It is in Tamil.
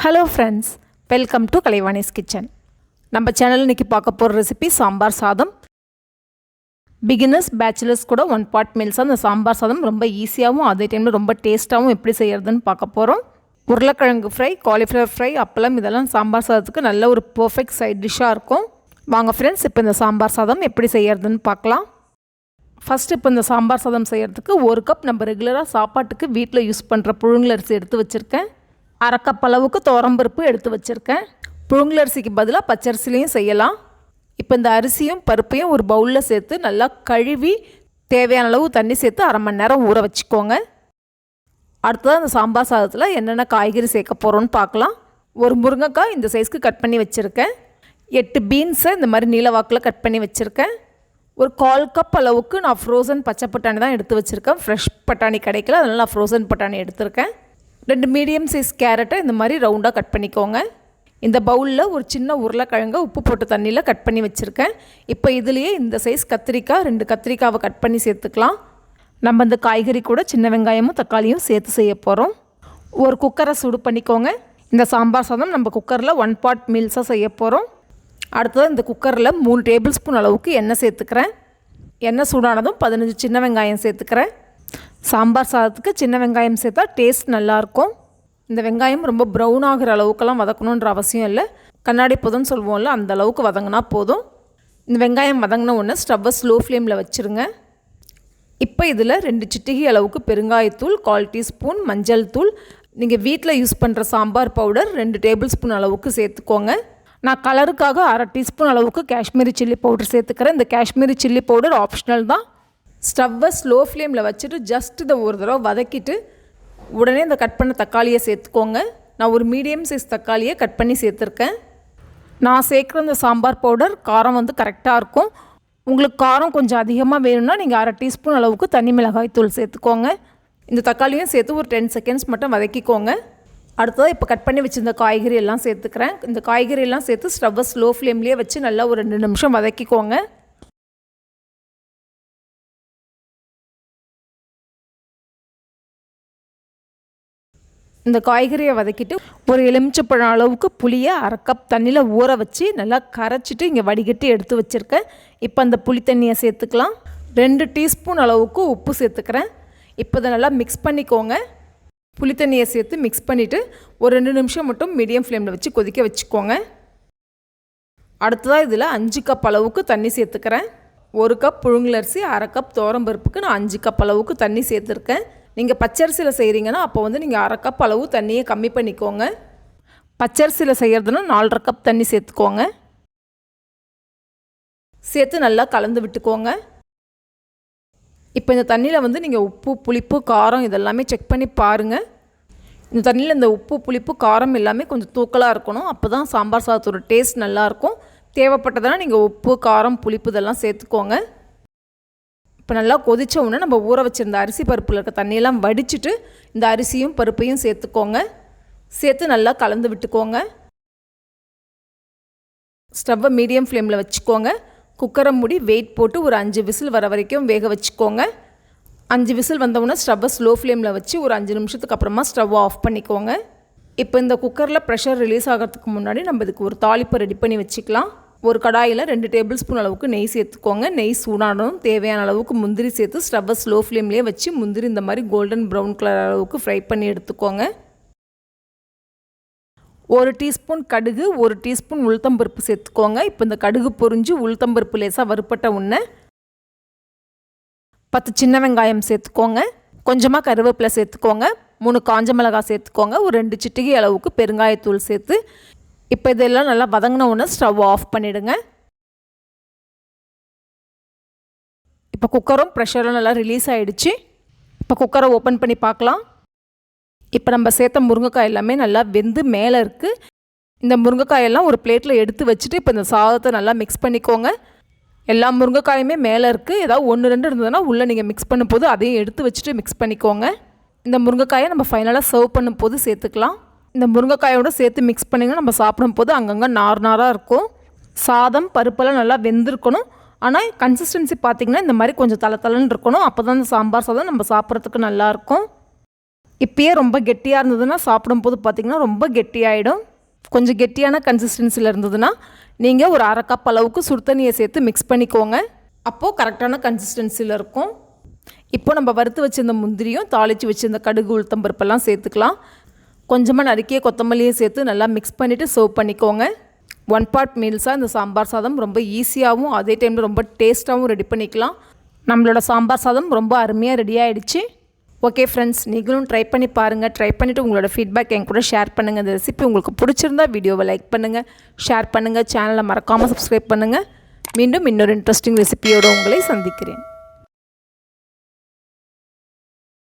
Hello friends, welcome to Kalaivani's kitchen. நம்ம சேனல் இன்றைக்கி பார்க்க போகிற ரெசிபி சாம்பார் சாதம். பிகினர்ஸ் பேச்சுலர்ஸ் கூட ஒன் பாட் மீல்ஸாக அந்த சாம்பார் சாதம் ரொம்ப ஈஸியாகவும் அதே டைமில் ரொம்ப டேஸ்ட்டாகவும் எப்படி செய்கிறதுன்னு பார்க்க போகிறோம். உருளைக்கிழங்கு ஃப்ரை, காலிஃப்ளவர் ஃப்ரை, அப்பளம் இதெல்லாம் சாம்பார் சாதத்துக்கு நல்ல ஒரு பர்ஃபெக்ட் சைட் டிஷ்ஷாக இருக்கும். வாங்க ஃப்ரெண்ட்ஸ், இப்போ இந்த சாம்பார் சாதம் எப்படி செய்கிறதுன்னு பார்க்கலாம். ஃபஸ்ட்டு இப்போ இந்த சாம்பார் சாதம் செய்கிறதுக்கு 1 கப் நம்ம ரெகுலராக சாப்பாட்டுக்கு வீட்டில் யூஸ் பண்ணுற புழுங்கலரிசி எடுத்து வச்சுருக்கேன். 1/2 கப் அளவுக்கு துவரம்பருப்பு எடுத்து வச்சுருக்கேன். புழுங்கலரிசிக்கு பதிலாக பச்சரிசிலையும் செய்யலாம். இப்போ இந்த அரிசியும் பருப்பையும் ஒரு பவுலில் சேர்த்து நல்லா கழுவி தேவையான அளவு தண்ணி சேர்த்து 1/2 மணி நேரம் ஊற வச்சுக்கோங்க. அடுத்ததாக இந்த சாம்பார் சாதத்தில் என்னென்ன காய்கறி சேர்க்க போகிறோன்னு பார்க்கலாம். ஒரு முருங்கைக்காய் இந்த சைஸ்க்கு கட் பண்ணி வச்சுருக்கேன். 8 பீன்ஸை இந்த மாதிரி நீல வாக்கில் கட் பண்ணி வச்சுருக்கேன். ஒரு 1/4 கப் அளவுக்கு நான் ஃப்ரோசன் பச்சை பட்டாணி தான் எடுத்து வச்சுருக்கேன். ஃப்ரெஷ் பட்டாணி கிடைக்கல, அதனால் நான் ஃப்ரோசன் பட்டாணி எடுத்திருக்கேன். 2 மீடியம் சைஸ் கேரட்டை இந்த மாதிரி ரவுண்டாக கட் பண்ணிக்கோங்க. இந்த பவுலில் ஒரு சின்ன உருளைக்கிழங்கை உப்பு போட்டு தண்ணியில் கட் பண்ணி வச்சுருக்கேன். இப்போ இதுலேயே இந்த சைஸ் கத்திரிக்காய் 2 கத்திரிக்காவை கட் பண்ணி சேர்த்துக்கலாம். நம்ம இந்த காய்கறி கூட சின்ன வெங்காயமும் தக்காளியும் சேர்த்து செய்ய போகிறோம். ஒரு குக்கரை சூடு பண்ணிக்கோங்க. இந்த சாம்பார் சாதம் நம்ம குக்கரில் 1 பாட் மீல்ஸாக செய்ய போகிறோம். அடுத்தது இந்த குக்கரில் 3 டேபிள் ஸ்பூன் அளவுக்கு எண்ணெய் சேர்த்துக்கிறேன். எண்ணெய் சூடானதும் 15 சின்ன வெங்காயம் சேர்த்துக்கிறேன். சாம்பார் சாதத்துக்கு சின்ன வெங்காயம் சேர்த்தா டேஸ்ட் நல்லாயிருக்கும். இந்த வெங்காயம் ரொம்ப ப்ரௌன் ஆகிற அளவுக்கெல்லாம் வதக்கணுன்ற அவசியம் இல்லை. கண்ணாடி பதம்னு சொல்லுவோம்ல, அந்த அளவுக்கு வதங்கினா போதும். இந்த வெங்காயம் வதங்கின உடனே ஸ்டவ்வை ஸ்லோ ஃப்ளேமில் வச்சுருங்க. இப்போ இதில் 2 சிட்டிகை அளவுக்கு பெருங்காயத்தூள், 1/4 டீஸ்பூன் மஞ்சள் தூள், நீங்கள் வீட்டில் யூஸ் பண்ணுற சாம்பார் பவுடர் 2 டேபிள் ஸ்பூன் அளவுக்கு சேர்த்துக்கோங்க. நான் கலருக்காக 1/2 டீஸ்பூன் அளவுக்கு காஷ்மீரி சில்லி பவுடர் சேர்த்துக்கிறேன். இந்த காஷ்மீரி சில்லி பவுடர் ஆப்ஷனல் தான். ஸ்டவ்வை ஸ்லோ ஃப்ளேமில் வச்சுட்டு ஜஸ்ட் இதை ஒரு தடவை வதக்கிட்டு உடனே இந்த கட் பண்ண தக்காளியை சேர்த்துக்கோங்க. நான் ஒரு மீடியம் சைஸ் தக்காளியை கட் பண்ணி சேர்த்துருக்கேன். நான் சேர்க்குற இந்த சாம்பார் பவுடர் காரம் கரெக்டாக இருக்கும். உங்களுக்கு காரம் கொஞ்சம் அதிகமாக வேணும்னா நீங்கள் 1/2 டீஸ்பூன் அளவுக்கு தனி மிளகாய் தூள் சேர்த்துக்கோங்க. இந்த தக்காளியும் சேர்த்து ஒரு 10 செகண்ட்ஸ் மட்டும் வதக்கிக்கோங்க. அடுத்ததாக இப்போ கட் பண்ணி வச்சுருந்த காய்கறி எல்லாம் சேர்த்துக்கிறேன். இந்த காய்கறி எல்லாம் சேர்த்து ஸ்டவ்வை ஸ்லோ ஃப்ளேம்லேயே வச்சு நல்லா ஒரு 2 நிமிஷம் வதக்கிக்கோங்க. இந்த காய்கறியை வதக்கிட்டு ஒரு எலுமிச்சப்பழம் அளவுக்கு புளியை 1/2 கப் தண்ணியில் ஊற வச்சு நல்லா கரைச்சிட்டு இங்கே வடிகட்டி எடுத்து வச்சுருக்கேன். இப்போ அந்த புளி தண்ணியை சேர்த்துக்கலாம். 2 டீஸ்பூன் அளவுக்கு உப்பு சேர்த்துக்கிறேன். இப்போ இதை நல்லா மிக்ஸ் பண்ணிக்கோங்க. புளி தண்ணியை சேர்த்து மிக்ஸ் பண்ணிவிட்டு ஒரு 2 நிமிஷம் மட்டும் மீடியம் ஃப்ளேமில் வச்சு கொதிக்க வச்சுக்கோங்க. அடுத்ததாக இதில் 5 கப் அளவுக்கு தண்ணி சேர்த்துக்கிறேன். 1 கப் புழுங்கலரிசி, 1/2 கப் துவரம்பருப்புக்கு நான் 5 கப் அளவுக்கு தண்ணி சேர்த்துருக்கேன். நீங்கள் பச்சரிசியில் செய்கிறீங்கன்னா அப்போ நீங்கள் 1/2 கப் அளவு தண்ணியை கம்மி பண்ணிக்கோங்க. பச்சரிசியில் செய்கிறதுனா 4/2 கப் தண்ணி சேர்த்துக்கோங்க. சேர்த்து நல்லா கலந்து விட்டுக்கோங்க. இப்போ இந்த தண்ணியில் நீங்கள் உப்பு, புளிப்பு, காரம் இதெல்லாமே செக் பண்ணி பாருங்கள். இந்த தண்ணியில் இந்த உப்பு, புளிப்பு, காரம் எல்லாமே கொஞ்சம் தூக்கலாக இருக்கணும். அப்போ தான் சாம்பார் சாதத்தோட டேஸ்ட் நல்லாயிருக்கும். தேவைப்பட்டதெல்லாம் நீங்கள் உப்பு, காரம், புளிப்பு இதெல்லாம் சேர்த்துக்கோங்க. இப்போ நல்லா கொதித்த உடனே நம்ம ஊற வச்சுருந்த அரிசி பருப்பில் இருக்க தண்ணியெல்லாம் வடிச்சிட்டு இந்த அரிசியும் பருப்பையும் சேர்த்துக்கோங்க. சேர்த்து நல்லா கலந்து விட்டுக்கோங்க. ஸ்டவ்வை மீடியம் ஃப்ளேமில் வச்சுக்கோங்க. குக்கரை மூடி வெயிட் போட்டு ஒரு 5 விசில் வர வரைக்கும் வேக வச்சுக்கோங்க. 5 விசில் வந்தவுடனே ஸ்டவ்வை ஸ்லோ ஃப்ளேமில் வச்சு ஒரு 5 நிமிஷத்துக்கு அப்புறமா ஸ்டவ்வை ஆஃப் பண்ணிக்கோங்க. இப்போ இந்த குக்கரில் ப்ரெஷர் ரிலீஸ் ஆகிறதுக்கு முன்னாடி நம்ம இதுக்கு ஒரு தாளிப்பை ரெடி பண்ணி வச்சுக்கலாம். ஒரு கடாயில் 2 டேபிள் ஸ்பூன் அளவுக்கு நெய் சேர்த்துக்கோங்க. நெய் சூடானதும் தேவையான அளவுக்கு முந்திரி சேர்த்து ஸ்டவ்வை ஸ்லோ ஃப்ளேம்லேயே வச்சு முந்திரி இந்த மாதிரி கோல்டன் ப்ரௌன் கலர் அளவுக்கு ஃப்ரை பண்ணி எடுத்துக்கோங்க. 1 டீஸ்பூன் கடுகு, 1 டீஸ்பூன் உளுத்தம்பருப்பு சேர்த்துக்கோங்க. இப்போ இந்த கடுகு பொரிஞ்சு உளுத்தம்பருப்பு லேசாக வறுப்பட்ட உடனே 10 சின்ன வெங்காயம் சேர்த்துக்கோங்க. கொஞ்சமாக கருவேப்பிலை சேர்த்துக்கோங்க. 3 காஞ்ச மிளகாய் சேர்த்துக்கோங்க. ஒரு 2 சிட்டிகை அளவுக்கு பெருங்காயத்தூள் சேர்த்து இப்போ இதெல்லாம் நல்லா வதங்கின உடனே ஸ்டவ் ஆஃப் பண்ணிவிடுங்க. இப்போ குக்கரும் ப்ரெஷரும் நல்லா ரிலீஸ் ஆகிடுச்சு. இப்போ குக்கரை ஓப்பன் பண்ணி பார்க்கலாம். இப்போ நம்ம சேர்த்த முருங்கைக்காய் எல்லாமே நல்லா வெந்து மேலே இருக்குது. இந்த முருங்கைக்காயெல்லாம் ஒரு பிளேட்டில் எடுத்து வச்சுட்டு இப்போ இந்த சாதத்தை நல்லா மிக்ஸ் பண்ணிக்கோங்க. எல்லா முருங்கைக்காயுமே மேலே இருக்குது. ஏதாவது 1-2 இருந்ததுன்னா உள்ளே நீங்கள் மிக்ஸ் பண்ணும்போது அதையும் எடுத்து வச்சுட்டு மிக்ஸ் பண்ணிக்கோங்க. இந்த முருங்கைக்காயை நம்ம ஃபைனலாக சர்வ் பண்ணும்போது சேர்த்துக்கலாம். இந்த முருங்கைக்காயோடு சேர்த்து மிக்ஸ் பண்ணிங்கன்னா நம்ம சாப்பிடும்போது அங்கங்கே நாராக இருக்கும். சாதம் பருப்பெல்லாம் நல்லா வெந்திருக்கணும். ஆனால் கன்சிஸ்டன்சி பார்த்திங்கன்னா இந்த மாதிரி கொஞ்சம் தலை தலைன்னு இருக்கணும். அப்போ தான் இந்த சாம்பார் சாதம் நம்ம சாப்பிட்றதுக்கு நல்லாயிருக்கும். இப்போயே ரொம்ப கெட்டியாக இருந்ததுன்னா சாப்பிடும்போது பார்த்திங்கன்னா ரொம்ப கெட்டியாகிடும். கொஞ்சம் கெட்டியான கன்சிஸ்டன்சியில் இருந்ததுன்னா நீங்கள் ஒரு 1/2 கப் அளவுக்கு சுடு தண்ணியை சேர்த்து மிக்ஸ் பண்ணிக்கோங்க. அப்போது கரெக்டான கன்சிஸ்டன்சியில் இருக்கும். இப்போ நம்ம வறுத்து வச்சுருந்த முந்திரியும் தாளித்து வச்சுருந்த கடுகு உளுத்தம் பருப்பெல்லாம் சேர்த்துக்கலாம். கொஞ்சமாக நறுக்கிய கொத்தமல்லியும் சேர்த்து நல்லா மிக்ஸ் பண்ணிவிட்டு சர்வ் பண்ணிக்கோங்க. 1 பாட் மீல்ஸாக இந்த சாம்பார் சாதம் ரொம்ப ஈஸியாகவும் அதே டைமில் ரொம்ப டேஸ்ட்டாகவும் ரெடி பண்ணிக்கலாம். நம்மளோட சாம்பார் சாதம் ரொம்ப அருமையாக ரெடி ஆகிடுச்சு. ஓகே ஃப்ரெண்ட்ஸ், நீங்களும் ட்ரை பண்ணி பாருங்கள். ட்ரை பண்ணிவிட்டு உங்களோட ஃபீட்பேக் என் கூட ஷேர் பண்ணுங்கள். இந்த ரெசிபி உங்களுக்கு பிடிச்சிருந்தா வீடியோவை லைக் பண்ணுங்கள், ஷேர் பண்ணுங்கள், சேனலை மறக்காமல் சப்ஸ்கிரைப் பண்ணுங்கள். மீண்டும் இன்னொரு இன்ட்ரெஸ்டிங் ரெசிபியோடு உங்களை சந்திக்கிறேன்.